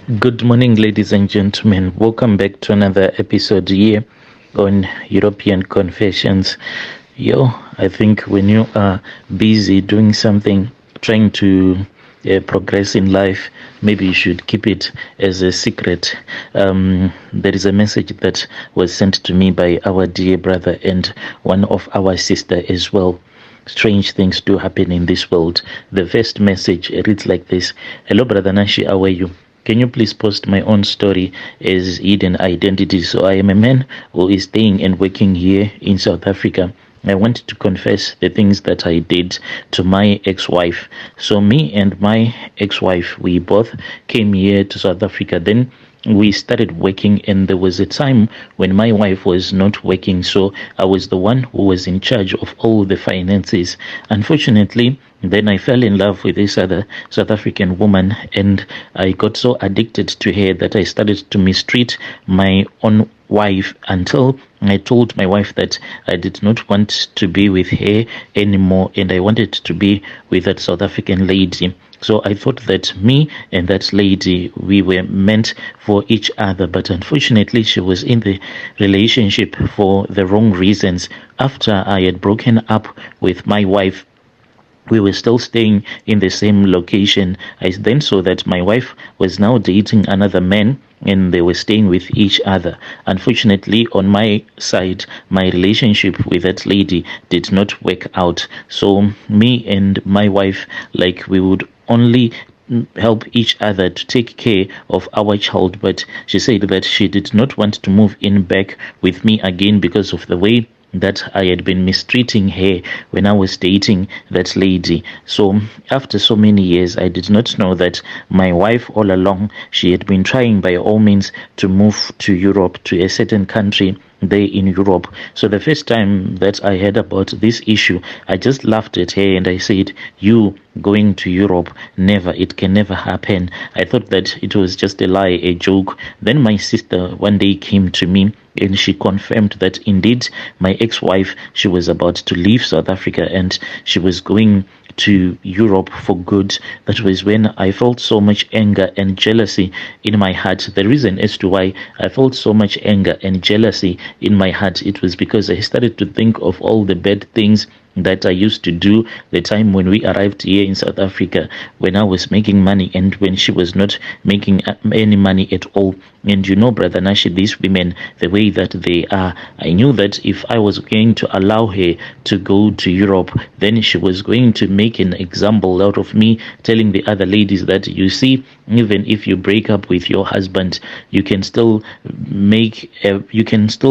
Good morning, ladies and gentlemen. Welcome back to another episode here on European Confessions. I think when you are busy doing something, trying to progress in life, maybe you should keep it as a secret. There is a message that was sent to me by our dear brother and one of our sister as well. Strange things do happen in this world. The first message reads like this: Hello, Brother Nashi, how are you? Can you please post my own story as hidden identity? So I am a man who is staying and working here in South Africa. I wanted to confess the things that I did to my ex-wife. So me and my ex-wife, we both came here to South Africa. Then we started working, and there was a time when my wife was not working, so I was the one who was in charge of all the finances. Unfortunately, then I fell in love with this other South African woman, and I got so addicted to her that I started to mistreat my own wife until I told my wife that I did not want to be with her anymore, and I wanted to be with that South African lady. So I thought that me and that lady, we were meant for each other, but unfortunately she was in the relationship for the wrong reasons. After I had broken up with my wife, we were still staying in the same location. I then saw that my wife was now dating another man and they were staying with each other. Unfortunately, on my side, my relationship with that lady did not work out. So me and my wife, like, we would only help each other to take care of our child, but she said that she did not want to move in back with me again because of the way that I had been mistreating her when I was dating that lady. So after so many years, I did not know that my wife all along, she had been trying by all means to move to Europe, to a certain country there in Europe. So the first time that I heard about this issue, I just laughed at her and I said, "You going to Europe? Never, it can never happen." I thought that it was just a lie, a joke. Then my sister one day came to me and she confirmed that indeed my ex-wife, she was about to leave South Africa and she was going to Europe for good. That was when I felt so much anger and jealousy in my heart. The reason as to why I felt so much anger and jealousy in my heart, it was because I started to think of all the bad things that I used to do the time when we arrived here in South Africa, when I was making money and when she was not making any money at all. And you know, Brother Nashi, these women, the way that they are, I knew that if I was going to allow her to go to Europe, then she was going to make an example out of me, telling the other ladies that, you see, even if you break up with your husband, you can still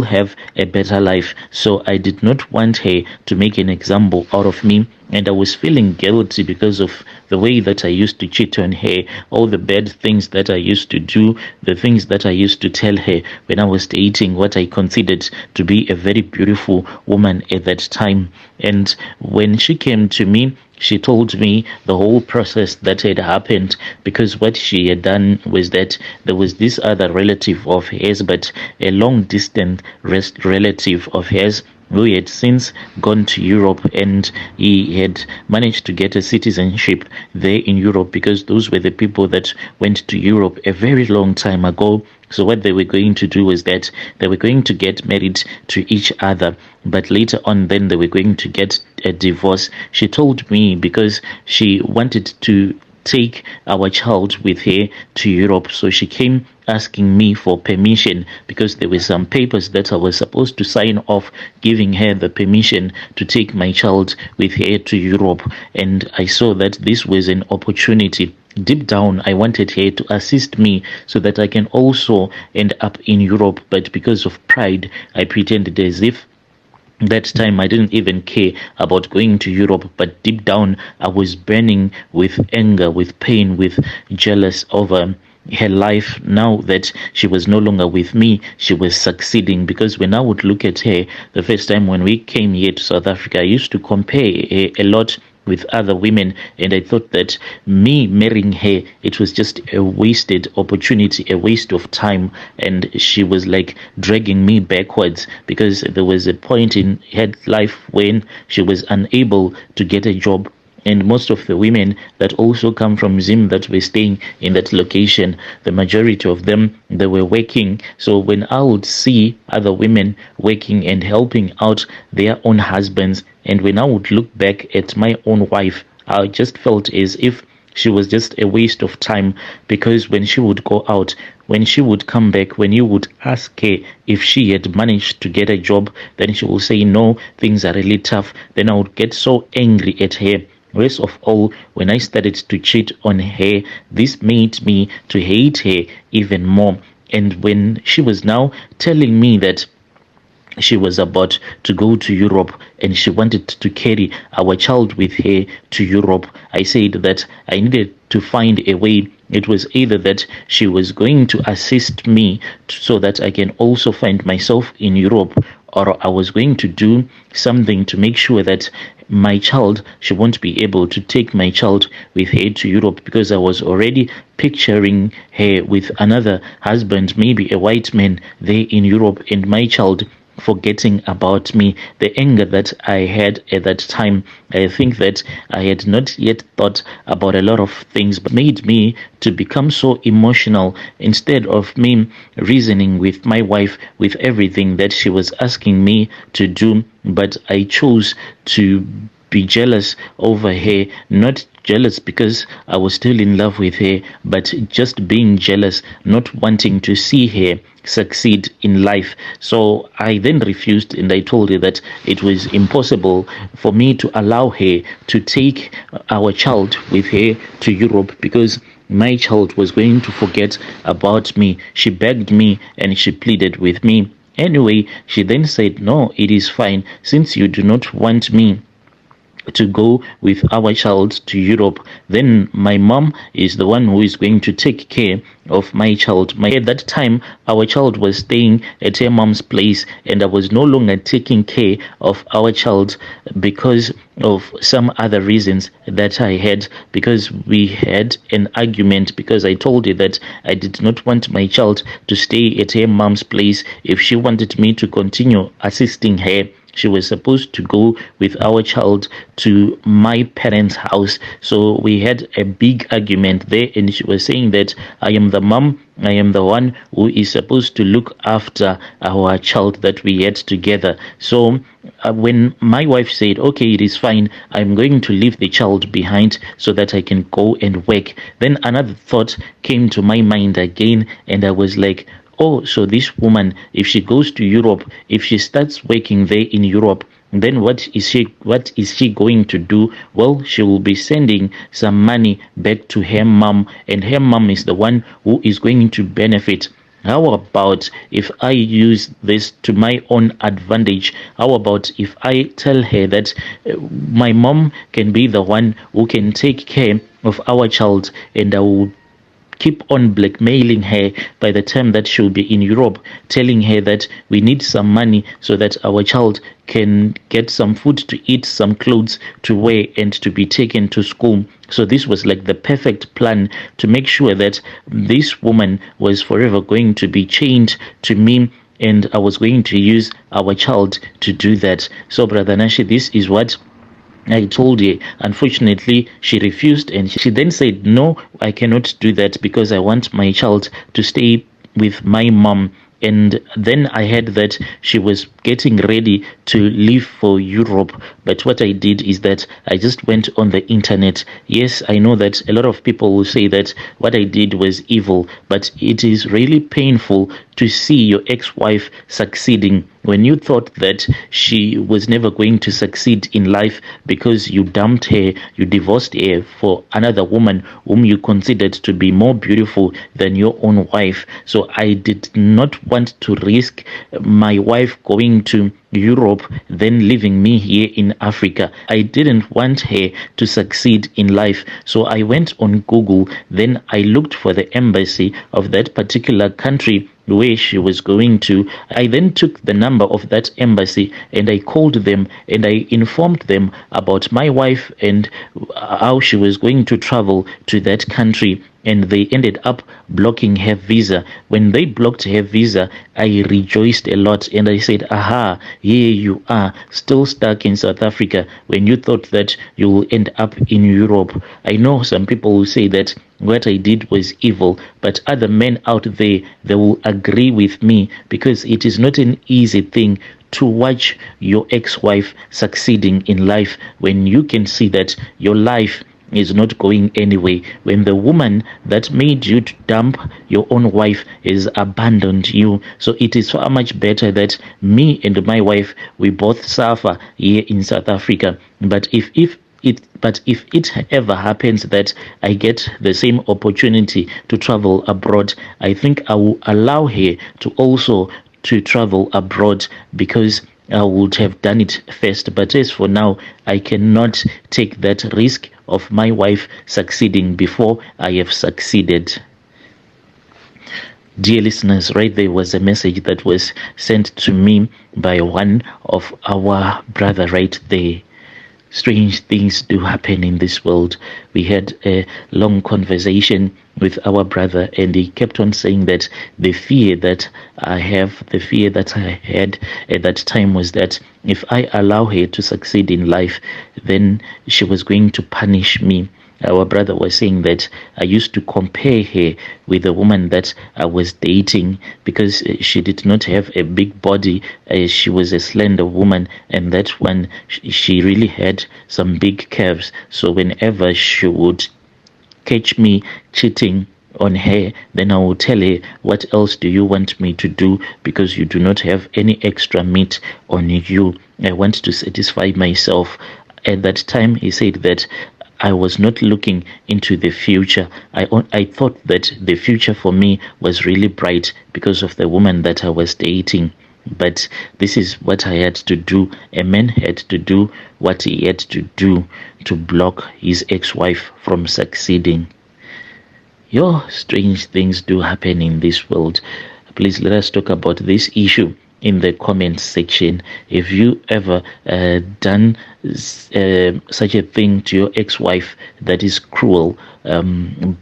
have a better life. So I did not want her to make an example out of me, and I was feeling guilty because of the way that I used to cheat on her, all the bad things that I used to do, the things that I used to tell her when I was dating what I considered to be a very beautiful woman at that time. And when she came to me, she told me the whole process that had happened, because what she had done was that there was this other relative of hers, but a long distance relative of hers, who had since gone to Europe, and he had managed to get a citizenship there in Europe, because those were the people that went to Europe a very long time ago. So what they were going to do was that they were going to get married to each other, but later on then they were going to get a divorce. She told me because she wanted to take our child with her to Europe, so she came asking me for permission, because there were some papers that I was supposed to sign off giving her the permission to take my child with her to Europe. And I saw that this was an opportunity. Deep down, I wanted her to assist me so that I can also end up in Europe, but because of pride, I pretended as if that time I didn't even care about going to Europe, but deep down I was burning with anger, with pain, with jealous over her life. Now that she was no longer with me, she was succeeding, because when I would look at her the first time when we came here to South Africa, I used to compare a lot with other women, and I thought that me marrying her, it was just a wasted opportunity, a waste of time, and she was like dragging me backwards, because there was a point in her life when she was unable to get a job and most of the women that also come from Zim that were staying in that location, the majority of them, they were working. So when I would see other women working and helping out their own husbands, and when I would look back at my own wife, I just felt as if she was just a waste of time, because when she would go out, when she would come back, when you would ask her if she had managed to get a job, then she will say no, things are really tough. Then I would get so angry at her. Worst of all, when I started to cheat on her, this made me to hate her even more. And when she was now telling me that she was about to go to Europe and she wanted to carry our child with her to Europe, I said that I needed to find a way. It was either that she was going to assist me so that I can also find myself in Europe, or I was going to do something to make sure that my child, she won't be able to take my child with her to Europe, because I was already picturing her with another husband, maybe a white man there in Europe, and my child forgetting about me. The anger that I had at that time, I think that I had not yet thought about a lot of things, but made me to become so emotional instead of me reasoning with my wife with everything that she was asking me to do. But I chose to be jealous over her, not jealous because I was still in love with her, but just being jealous, not wanting to see her succeed in life. So I then refused, and I told her that it was impossible for me to allow her to take our child with her to Europe, because my child was going to forget about me. She begged me and she pleaded with me. Anyway, she then said, no, it is fine, since you do not want me to go with our child to Europe, then my mom is the one who is going to take care of my child. At that time, our child was staying at her mom's place, and I was no longer taking care of our child because of some other reasons that I had, because we had an argument, because I told her that I did not want my child to stay at her mom's place. If she wanted me to continue assisting her, she was supposed to go with our child to my parents' house. So we had a big argument there, and she was saying that I am the mom, I am the one who is supposed to look after our child that we had together. So when my wife said, okay, it is fine, I'm going to leave the child behind so that I can go and work, then another thought came to my mind again, and I was like, oh, so this woman, if she goes to Europe, if she starts working there in Europe, then what is she going to do? Well, she will be sending some money back to her mom, and her mom is the one who is going to benefit. How about if I use this to my own advantage? How about if I tell her that my mom can be the one who can take care of our child, and I will keep on blackmailing her by the time that she'll be in Europe, telling her that we need some money so that our child can get some food to eat, some clothes to wear, and to be taken to school. So this was like the perfect plan to make sure that this woman was forever going to be chained to me, and I was going to use our child to do that. So Brother Nashi, this is what I told her. Unfortunately, she refused, and she then said, no, I cannot do that because I want my child to stay with my mom. And then I heard that she was getting ready to leave for Europe. But what I did is that I just went on the internet. Yes, I know that a lot of people will say that what I did was evil, but it is really painful to see your ex-wife succeeding when you thought that she was never going to succeed in life because you dumped her, you divorced her for another woman whom you considered to be more beautiful than your own wife. So I did not want to risk my wife going to Europe, then leaving me here in Africa. I didn't want her to succeed in life. So I went on Google, then I looked for the embassy of that particular country where she was going to. I then took the number of that embassy and I called them and I informed them about my wife and how she was going to travel to that country. and they ended up blocking her visa. When they blocked her visa, I rejoiced a lot and I said, aha, here you are, still stuck in South Africa when you thought that you will end up in Europe. I know some people will say that what I did was evil, but other men out there, they will agree with me, because it is not an easy thing to watch your ex-wife succeeding in life when you can see that your life is not going anywhere, when the woman that made you to dump your own wife has abandoned you. So it is far much better that me and my wife, we both suffer here in South Africa. But if it ever happens that I get the same opportunity to travel abroad, I think I will allow her to also to travel abroad, because I would have done it first. But as for now, I cannot take that risk of my wife succeeding before I have succeeded. Dear listeners, right there was a message that was sent to me by one of our brother right there. Strange things do happen in this world. We had a long conversation with our brother, and he kept on saying that the fear that I had at that time was that if I allow her to succeed in life, then she was going to punish me. Our brother was saying that I used to compare her with a woman that I was dating, because she did not have a big body. She was a slender woman, and that one, she really had some big calves. So whenever she would catch me cheating on her, then I will tell her, what else do you want me to do, because you do not have any extra meat on you. I want to satisfy myself. At that time, he said that I was not looking into the future. I thought that the future for me was really bright because of the woman that I was dating. But this is what I had to do. A man had to do what he had to do to block his ex-wife from succeeding. Strange things do happen in this world. Please let us talk about this issue in the comments section. Have you ever done such a thing to your ex-wife that is cruel,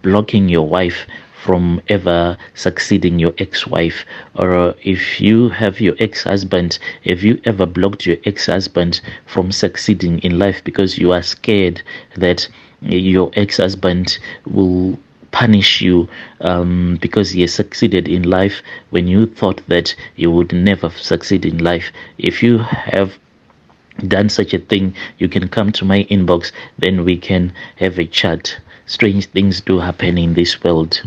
blocking your wife from ever succeeding, your ex-wife? Or if you have your ex-husband, have you ever blocked your ex-husband from succeeding in life because you are scared that your ex-husband will punish you because he has succeeded in life when you thought that you would never succeed in life? If you have done such a thing, you can come to my inbox, then we can have a chat. Strange things do happen in this world.